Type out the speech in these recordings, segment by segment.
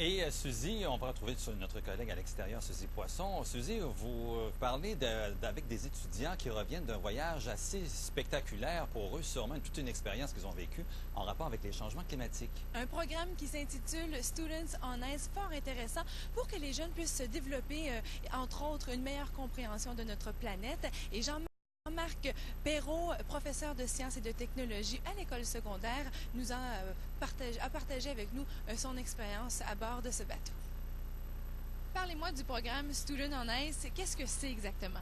Et Suzy, on va retrouver notre collègue à l'extérieur, Suzy Poisson. Suzy, vous parlez avec des étudiants qui reviennent d'un voyage assez spectaculaire pour eux, sûrement toute une expérience qu'ils ont vécue en rapport avec les changements climatiques. Un programme qui s'intitule Students on Ice, fort intéressant pour que les jeunes puissent se développer, entre autres, une meilleure compréhension de notre planète. Et Jean-Marc Perrault, professeur de sciences et de technologie à l'école secondaire, nous a partagé avec nous son expérience à bord de ce bateau. Parlez-moi du programme Students on Ice. Qu'est-ce que c'est exactement?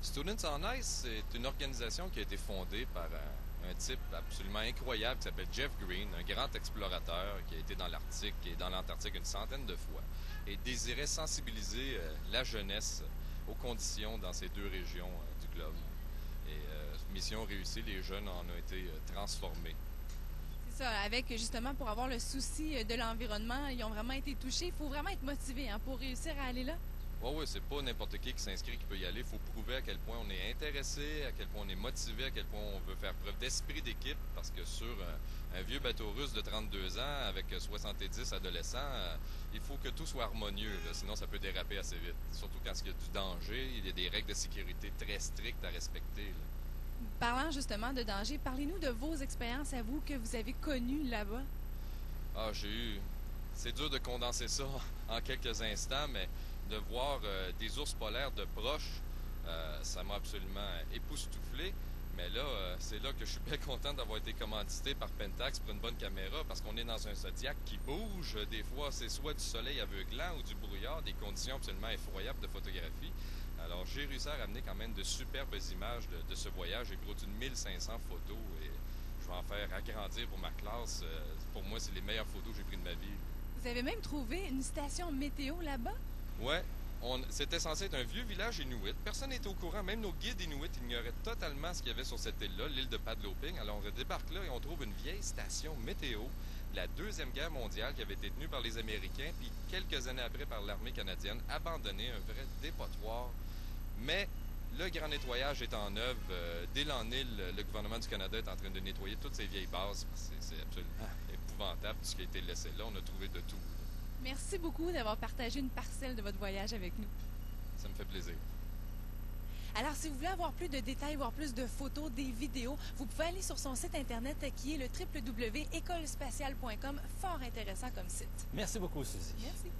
Students on Ice, c'est une organisation qui a été fondée par un type absolument incroyable qui s'appelle Jeff Green, un grand explorateur qui a été dans l'Arctique et dans l'Antarctique une centaine de fois et désirait sensibiliser la jeunesse aux conditions dans ces deux régions du globe. Et mission réussie, les jeunes en ont été transformés. C'est ça, avec justement pour avoir le souci de l'environnement, ils ont vraiment été touchés. Il faut vraiment être motivé pour réussir à aller là. Oui, c'est pas n'importe qui s'inscrit qui peut y aller. Il faut prouver à quel point on est intéressé, à quel point on est motivé, à quel point on veut faire preuve d'esprit d'équipe. Parce que sur un vieux bateau russe de 32 ans avec 70 adolescents, il faut que tout soit harmonieux. Là, sinon, ça peut déraper assez vite. Surtout quand il y a du danger, il y a des règles de sécurité très strictes à respecter. Là. Parlant justement de danger, parlez-nous de vos expériences à vous que vous avez connues là-bas. Ah, j'ai eu... C'est dur de condenser ça en quelques instants, mais de voir des ours polaires de proche, ça m'a absolument époustouflé. Mais là, c'est là que je suis bien content d'avoir été commandité par Pentax pour une bonne caméra, parce qu'on est dans un Zodiac qui bouge. Des fois, c'est soit du soleil aveuglant ou du brouillard, des conditions absolument effroyables de photographie. Alors, j'ai réussi à ramener quand même de superbes images de ce voyage. J'ai produit 1500 photos et je vais en faire agrandir pour ma classe. Pour moi, c'est les meilleures photos que j'ai prises de ma vie. Vous avez même trouvé une station météo là-bas? Ouais. C'était censé être un vieux village inuit. Personne n'était au courant. Même nos guides inuits ignoraient totalement ce qu'il y avait sur cette île-là, l'île de Padloping. Alors, on débarque là et on trouve une vieille station météo de la Deuxième Guerre mondiale qui avait été tenue par les Américains, puis quelques années après par l'armée canadienne, abandonnée, un vrai dépotoir. Mais le grand nettoyage est en œuvre. Dès l'an 1000, le gouvernement du Canada est en train de nettoyer toutes ces vieilles bases. C'est absolument épouvantable tout ce qui a été laissé là. On a trouvé de tout. Merci beaucoup d'avoir partagé une parcelle de votre voyage avec nous. Ça me fait plaisir. Alors, si vous voulez avoir plus de détails, voir plus de photos, des vidéos, vous pouvez aller sur son site internet qui est le www.écolespatiale.com. Fort intéressant comme site. Merci beaucoup, Suzy. Merci.